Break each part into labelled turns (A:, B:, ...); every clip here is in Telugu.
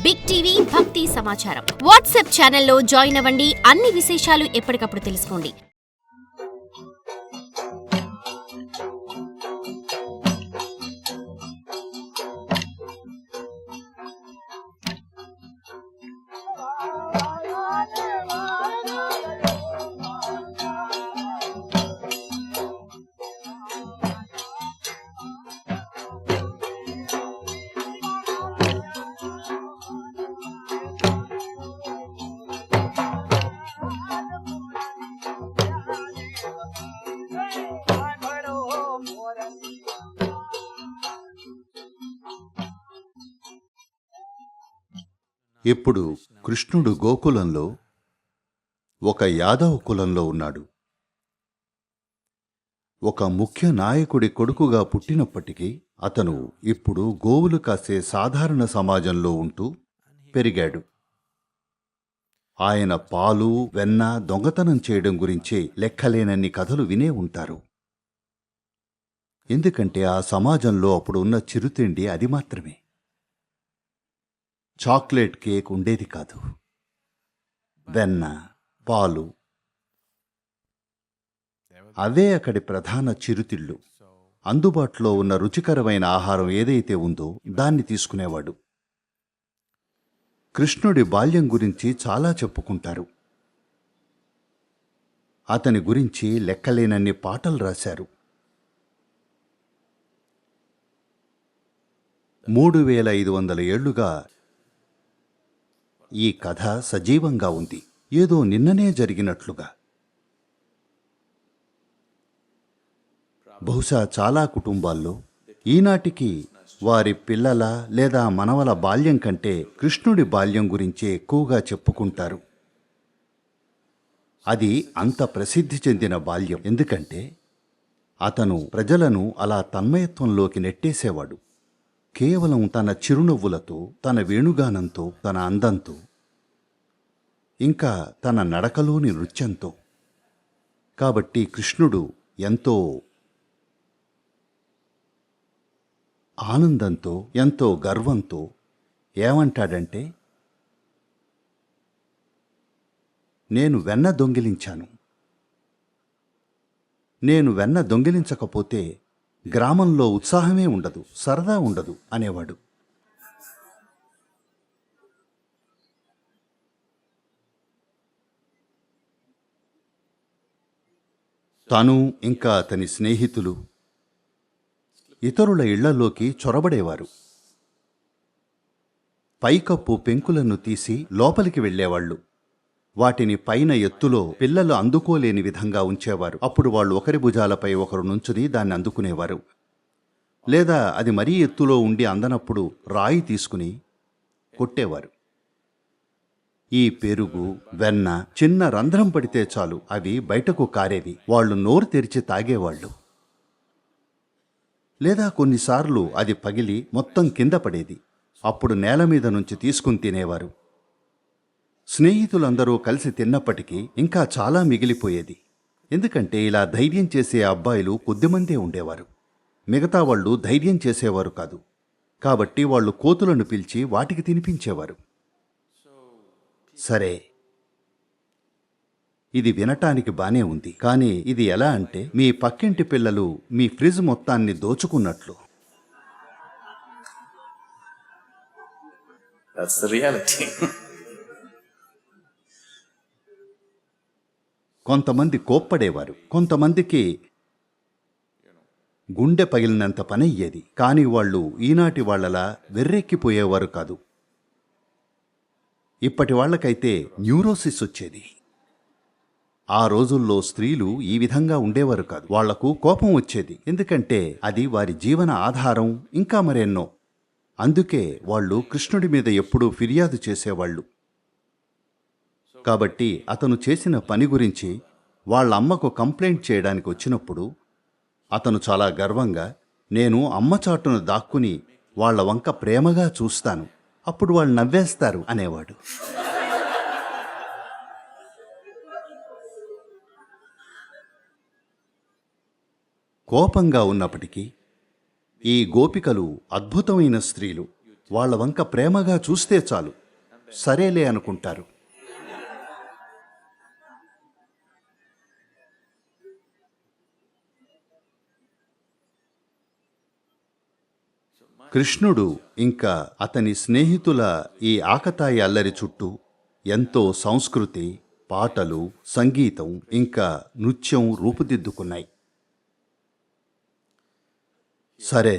A: బిగ్ టీవీ భక్తి సమాచారం వాట్సాప్ ఛానల్లో జాయిన్ అవ్వండి. అన్ని విశేషాలు ఎప్పటికప్పుడు తెలుసుకోండి.
B: ఇప్పుడు కృష్ణుడు గోకులంలో ఒక యాదవ కులంలో ఉన్నాడు. ఒక ముఖ్య నాయకుడి కొడుకుగా పుట్టినప్పటికీ అతను ఇప్పుడు గోవులు కాసే సాధారణ సమాజంలో ఉంటూ పెరిగాడు. ఆయన పాలు వెన్న దొంగతనం చేయడం గురించే లెక్కలేనన్ని కథలు వినే ఉంటారు. ఎందుకంటే ఆ సమాజంలో అప్పుడు ఉన్న చిరుతిండి అది మాత్రమే. చాక్లెట్ కేక్ ఉండేది కాదు. వెన్న, పాలు అవే అక్కడి ప్రధాన చిరుతిళ్ళు. అందుబాటులో ఉన్న రుచికరమైన ఆహారం ఏదైతే ఉందో దాన్ని తీసుకునేవాడు. కృష్ణుడి బాల్యం గురించి చాలా చెప్పుకుంటారు. అతని గురించి లెక్కలేనన్ని పాటలు రాశారు. 3500 ఏళ్లుగా ఈ కథ సజీవంగా ఉంది, ఏదో నిన్ననే జరిగినట్లుగా. బహుశా చాలా కుటుంబాల్లో ఈనాటికి వారి పిల్లల లేదా మనవల బాల్యం కంటే కృష్ణుడి బాల్యం గురించే ఎక్కువగా చెప్పుకుంటారు. అది అంత ప్రసిద్ధి చెందిన బాల్యం ఎందుకంటే అతను ప్రజలను అలా తన్మయత్వంలోకి నెట్టేసేవాడు. కేవలం తన చిరునవ్వులతో, తన వేణుగానంతో, తన అందంతో, ఇంకా తన నడకలోని నృత్యంతో. కాబట్టి కృష్ణుడు ఎంతో ఆనందంతో, ఎంతో గర్వంతో ఏమంటాడంటే, నేను వెన్న దొంగిలించాను. నేను వెన్న దొంగిలించకపోతే గ్రామంలో ఉత్సాహమే ఉండదు, సరదా ఉండదు అనేవాడు. తాను ఇంకా అతని స్నేహితులు ఇతరుల ఇళ్లలోకి చొరబడేవారు. పైకప్పు పెంకులను తీసి లోపలికి వెళ్లేవాళ్లు. వాటిని పైన ఎత్తులో పిల్లలు అందుకోలేని విధంగా ఉంచేవారు. అప్పుడు వాళ్ళు ఒకరి భుజాలపై ఒకరు నుంచుని దాన్ని అందుకునేవారు. లేదా అది మరీ ఎత్తులో ఉండి అందనప్పుడు రాయి తీసుకుని కొట్టేవారు. ఈ పెరుగు, వెన్న చిన్న రంధ్రం పడితే చాలు అవి బయటకు కారేవి. వాళ్ళు నోరు తెరిచి తాగేవాళ్ళు. లేదా కొన్నిసార్లు అది పగిలి మొత్తం కింద పడేది. అప్పుడు నేల మీద నుంచి తీసుకుని తినేవారు. స్నేహితులందరూ కలిసి తిన్నప్పటికీ ఇంకా చాలా మిగిలిపోయేది. ఎందుకంటే ఇలా ధైర్యం చేసే అబ్బాయిలు కొద్దిమందే ఉండేవారు. మిగతా వాళ్ళు ధైర్యం చేసేవారు కాదు. కాబట్టి వాళ్ళు కోతులను పిలిచి వాటికి తినిపించేవారు. సరే, ఇది వినటానికి బానే ఉంది. కానీ ఇది ఎలా అంటే మీ పక్కింటి పిల్లలు మీ ఫ్రిజ్ మొత్తాన్ని దోచుకున్నట్లు.
C: That's the reality.
B: కొంతమంది కోప్పడేవారు, కొంతమందికి గుండె పగిలినంత పని అయ్యేది. కానీ వాళ్ళు ఈనాటి వాళ్లలా వెర్రెక్కిపోయేవారు కాదు. ఇప్పటి వాళ్లకైతే న్యూరోసిస్ వచ్చేది. ఆ రోజుల్లో స్త్రీలు ఈ విధంగా ఉండేవారు కాదు. వాళ్లకు కోపం వచ్చేది, ఎందుకంటే అది వారి జీవన ఆధారం. ఇంకా మరెన్నో. అందుకే వాళ్ళు కృష్ణుడి మీద ఎప్పుడూ ఫిర్యాదు చేసేవాళ్ళు. కాబట్టి అతను చేసిన పని గురించి వాళ్ళ అమ్మకు కంప్లైంట్ చేయడానికి వచ్చినప్పుడు అతను చాలా గర్వంగా, నేను అమ్మ చాటును దాక్కుని వాళ్ల వంక ప్రేమగా చూస్తాను, అప్పుడు వాళ్ళు నవ్వేస్తారు అనేవాడు. కోపంగా ఉన్నప్పటికీ ఈ గోపికలు అద్భుతమైన స్త్రీలు. వాళ్ళ వంక ప్రేమగా చూస్తే చాలు, సరేలే అనుకుంటారు. కృష్ణుడు ఇంకా అతని స్నేహితుల ఈ ఆకతాయి అల్లరి చుట్టూ ఎంతో సంస్కృతి, పాటలు, సంగీతం ఇంకా నృత్యం రూపుదిద్దుకున్నాయి. సరే,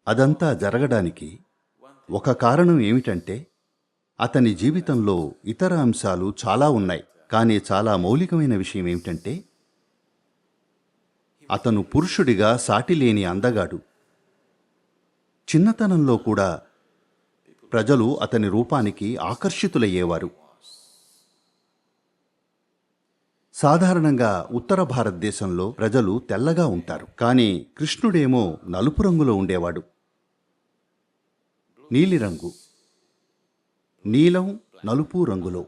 B: అదంతా జరగడానికి ఒక కారణం ఏమిటంటే అతని జీవితంలో ఇతర అంశాలు చాలా ఉన్నాయి. కానీ చాలా మౌలికమైన విషయం ఏమిటంటే అతను పురుషుడిగా సాటిలేని అందగాడు. చిన్నతనంలో కూడా ప్రజలు అతని రూపానికి ఆకర్షితులయ్యేవారు. సాధారణంగా ఉత్తర భారతదేశంలో ప్రజలు తెల్లగా ఉంటారు, కానీ కృష్ణుడేమో నలుపు రంగులో ఉండేవాడు. నీలిరంగు, నీలం, నలుపు రంగులో.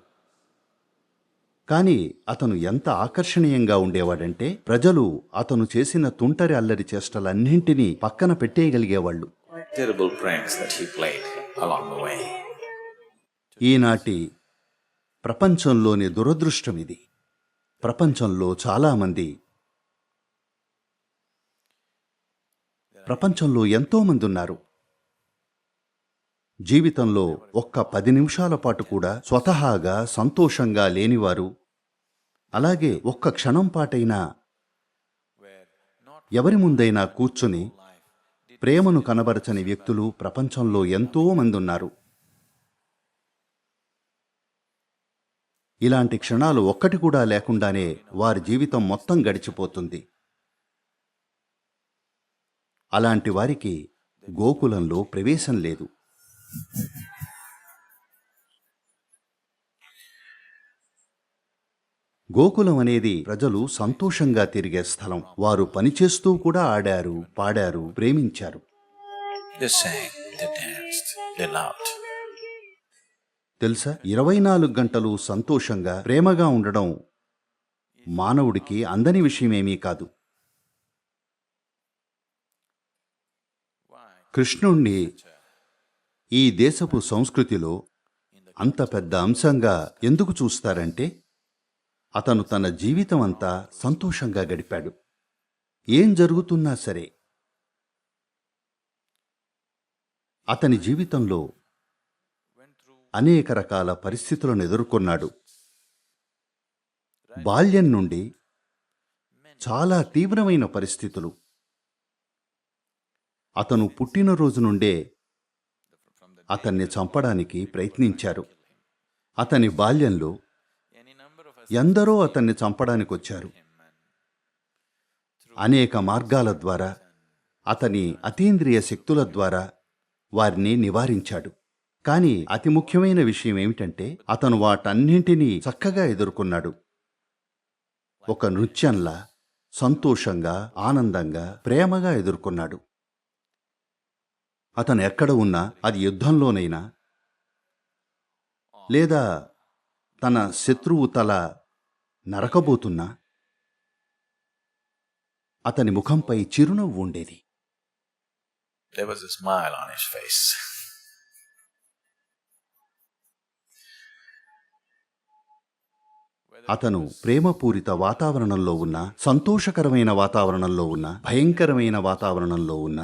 B: కానీ అతను ఎంత ఆకర్షణీయంగా ఉండేవాడంటే ప్రజలు అతను చేసిన తుంటరి అల్లరి చేష్టలన్నింటినీ పక్కన పెట్టేయగలిగేవాళ్ళు.
C: Terrible pranks that he played along the way.
B: ఈనాటి ప్రపంచంలోని దురదృష్టం ఇది. ప్రపంచంలో ఎంతోమంది ఉన్నారు. జీవితంలో ఒక్క 10 నిమిషాల పాటు కూడా స్వతహాగా సంతోషంగా లేనివారు, అలాగే ఒక్క క్షణం పాటైనా ఎవరి ముందైనా కూర్చుని ప్రేమను కనబరచని వ్యక్తులు ప్రపంచంలో ఎంతో మంది ఉన్నారు. ఇలాంటి క్షణాలు ఒక్కటి కూడా లేకుండానే వారి జీవితం మొత్తం గడిచిపోతుంది. అలాంటి వారికి గోకులంలో ప్రవేశం లేదు. గోకులం అనేది ప్రజలు సంతోషంగా తిరిగే స్థలం. వారు పనిచేస్తూ కూడా ఆడారు, పాడారు, ప్రేమించారు.
C: They sang, they danced, they loved.
B: తెలుసా, 24 గంటలు సంతోషంగా, ప్రేమగా ఉండడం మానవుడికి అందని విషయమేమీ కాదు. కృష్ణుణ్ణి ఈ దేశపు సంస్కృతిలో అంత పెద్ద అంశంగా ఎందుకు చూస్తారంటే అతను తన జీవితం అంతా సంతోషంగా గడిపాడు. ఏం జరుగుతున్నా సరే అతని జీవితంలో అనేక రకాల పరిస్థితులను ఎదుర్కొన్నాడు. బాల్యం నుండి చాలా తీవ్రమైన పరిస్థితులు. అతను పుట్టినరోజు నుండే అతన్ని చంపడానికి ప్రయత్నించారు. అతని బాల్యంలో ఎందరో అతన్ని చంపడానికొచ్చారు. అనేక మార్గాల ద్వారా, అతని అతీంద్రియ శక్తుల ద్వారా వారిని నివారించాడు. కానీ అతి ముఖ్యమైన విషయం ఏమిటంటే అతను వాటన్నింటినీ చక్కగా ఎదుర్కొన్నాడు. ఒక నృత్యంలా సంతోషంగా, ఆనందంగా, ప్రేమగా ఎదుర్కొన్నాడు. అతను ఎక్కడ ఉన్నా, అది యుద్ధంలోనైనా లేదా తన శత్రువు తల నరకబోతున్నా, అతని ముఖంపై చిరునవ్వు ఉండేది.
C: There was a smile on his face.
B: అతను ప్రేమపూరిత వాతావరణంలో ఉన్న, సంతోషకరమైన వాతావరణంలో ఉన్న, భయంకరమైన వాతావరణంలో ఉన్న,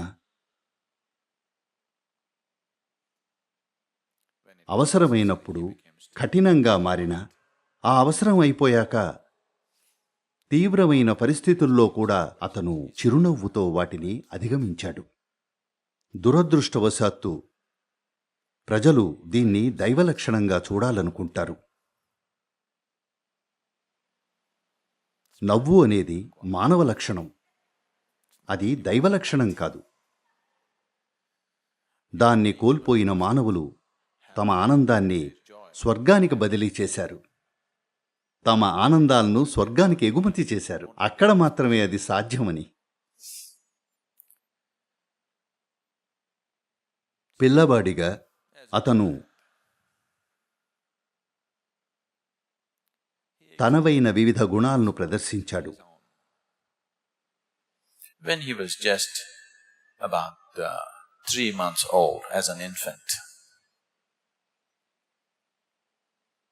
B: అవసరమైనప్పుడు కఠినంగా మారిన, ఆ అవసరం అయిపోయాక తీవ్రమైన పరిస్థితుల్లో కూడా అతను చిరునవ్వుతో వాటిని అధిగమించాడు. దురదృష్టవశాత్తు ప్రజలు దీన్ని దైవలక్షణంగా చూడాలనుకుంటారు. నవ్వు అనేది మానవ లక్షణం, అది దైవలక్షణం కాదు. దాన్ని కోల్పోయిన మానవులు తమ ఆనందాన్ని స్వర్గానికి బదిలీ చేశారు. తమ ఆనందాలను స్వర్గానికి ఎగుమతి చేశారు. అక్కడ మాత్రమే అది సాధ్యమని. పిల్లవాడిగా అతను తనవైన వివిధ గుణాలను ప్రదర్శించాడు.
C: When he was just about 3 months old as an infant.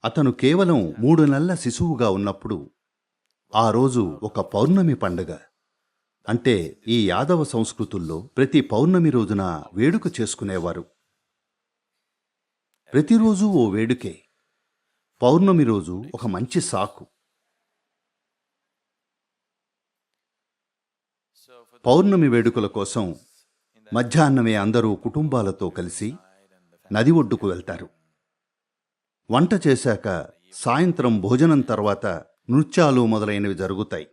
B: అతను కేవలం 3 నెలల శిశువుగా ఉన్నప్పుడు ఆ రోజు ఒక పౌర్ణమి పండుగ. అంటే ఈ యాదవ సంస్కృతుల్లో ప్రతి పౌర్ణమి రోజున వేడుక చేసుకునేవారు. ప్రతిరోజు ఓ వేడుకే. పౌర్ణమి రోజు ఒక మంచి సాకు. పౌర్ణమి వేడుకల కోసం మధ్యాహ్నమే అందరూ కుటుంబాలతో కలిసి నది ఒడ్డుకు వెళ్తారు. వంట చేశాక సాయంత్రం భోజనం తర్వాత నృత్యాలు మొదలైనవి జరుగుతాయి.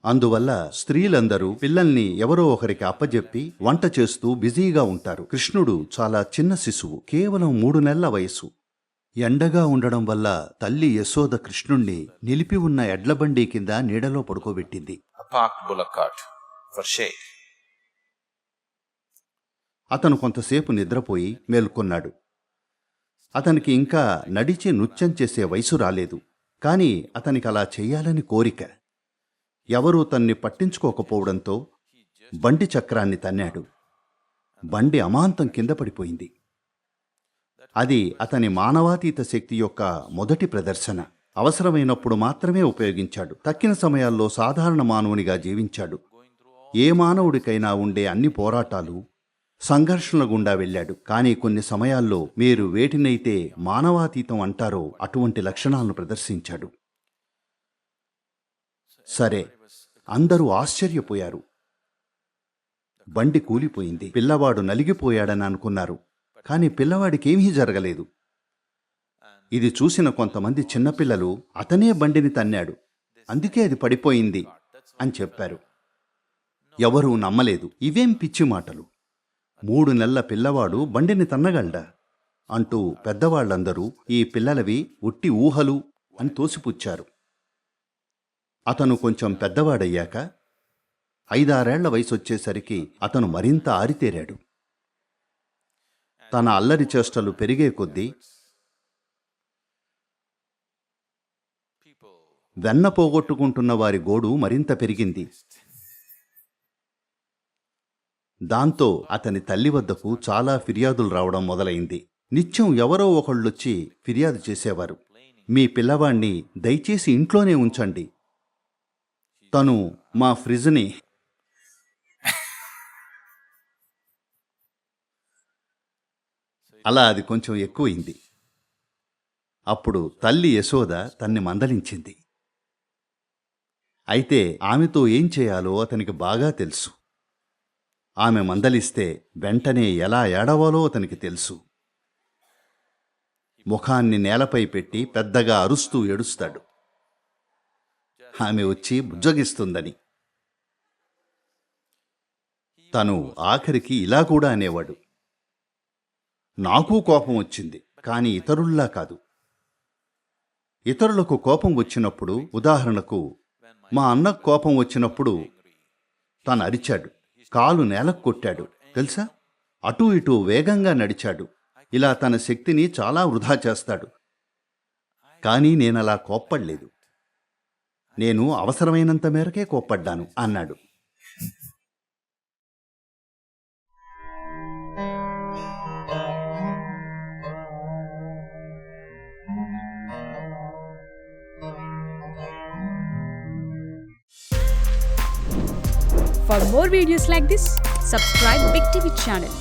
B: అందువల్ల స్త్రీలందరూ పిల్లల్ని ఎవరో ఒకరికి అప్పజెప్పి వంట చేస్తూ బిజీగా ఉంటారు. కృష్ణుడు చాలా చిన్న శిశువు, కేవలం 3 నెలల వయసు. ఎండగా ఉండడం వల్ల తల్లి యశోద కృష్ణుణ్ణి నిలిపి ఉన్న ఎడ్లబండి కింద నీడలో పడుకోబెట్టింది.
C: A parked bullock cart for shade.
B: అతను కొంతసేపు నిద్రపోయి మేల్కొన్నాడు. అతనికి ఇంకా నడిచి నృత్యం చేసే వయసు రాలేదు. కాని అతనికి అలా చెయ్యాలని కోరిక. ఎవరూ తన్ని పట్టించుకోకపోవడంతో బండి చక్రాన్ని తన్నాడు. బండి అమాంతం కింద పడిపోయింది. అది అతని మానవాతీత శక్తి యొక్క మొదటి ప్రదర్శన. అవసరమైనప్పుడు మాత్రమే ఉపయోగించాడు. తక్కిన సమయాల్లో సాధారణ మానవునిగా జీవించాడు. ఏ మానవుడికైనా ఉండే అన్ని పోరాటాలు, సంఘర్షణల గుండా వెళ్ళాడు. కానీ కొన్ని సమయాల్లో మీరు వేటినైతే మానవాతీతం అంటారో అటువంటి లక్షణాలను ప్రదర్శించాడు. సరే, అందరూ ఆశ్చర్యపోయారు. బండి కూలిపోయింది. పిల్లవాడు నలిగిపోయాడని అనుకున్నారు. కాని పిల్లవాడికేమీ జరగలేదు. ఇది చూసిన కొంతమంది చిన్నపిల్లలు అతనే బండిని తన్నాడు, అందుకే అది పడిపోయింది అని చెప్పారు. ఎవరూ నమ్మలేదు. ఇవేం పిచ్చి మాటలు, 3 నెలల పిల్లవాడు బండిని తన్నగలడా అంటూ పెద్దవాళ్లందరూ ఈ పిల్లలవి ఉట్టి ఊహలు అని తోసిపుచ్చారు. అతను కొంచెం పెద్దవాడయ్యాక 5-6 ఏళ్ల వయసొచ్చేసరికి అతను మరింత ఆరితేరాడు. తన అల్లరి చేష్టలు పెరిగే కొద్దీ వెన్న పోగొట్టుకుంటున్న వారి గోడు మరింత పెరిగింది. దాంతో అతని తల్లి వద్దకు చాలా ఫిర్యాదులు రావడం మొదలైంది. నిత్యం ఎవరో ఒకళ్ళొచ్చి ఫిర్యాదు చేసేవారు. మీ పిల్లవాణ్ణి దయచేసి ఇంట్లోనే ఉంచండి, తను మా ఫ్రిజ్ని అలా అది కొంచెం ఎక్కువైంది. అప్పుడు తల్లి యశోద తన్ని మందలించింది. అయితే ఆమెతో ఏం చేయాలో అతనికి బాగా తెలుసు. ఆమె మందలిస్తే వెంటనే ఎలా ఏడవాలో అతనికి తెలుసు. ముఖాన్ని నేలపై పెట్టి పెద్దగా అరుస్తూ ఏడుస్తాడు, ఆమె వచ్చి బుజ్జగిస్తుందని. తను ఆఖరికి ఇలా కూడా అనేవాడు, నాకు కోపం వచ్చింది, కానీ ఇతరుల్లా కాదు. ఇతరులకు కోపం వచ్చినప్పుడు, ఉదాహరణకు మా అన్నకు కోపం వచ్చినప్పుడు తను అరిచాడు, కాలు నేలకు కొట్టాడు తెలుసా, అటూ ఇటూ వేగంగా నడిచాడు. ఇలా తన శక్తిని చాలా వృధా చేస్తాడు. కానీ నేనలా కోప్పడలేదు, నేను అవసరమైనంత మేరకే కోప్పడ్డాను అన్నాడు.
D: For more videos like this, subscribe Big TV channel.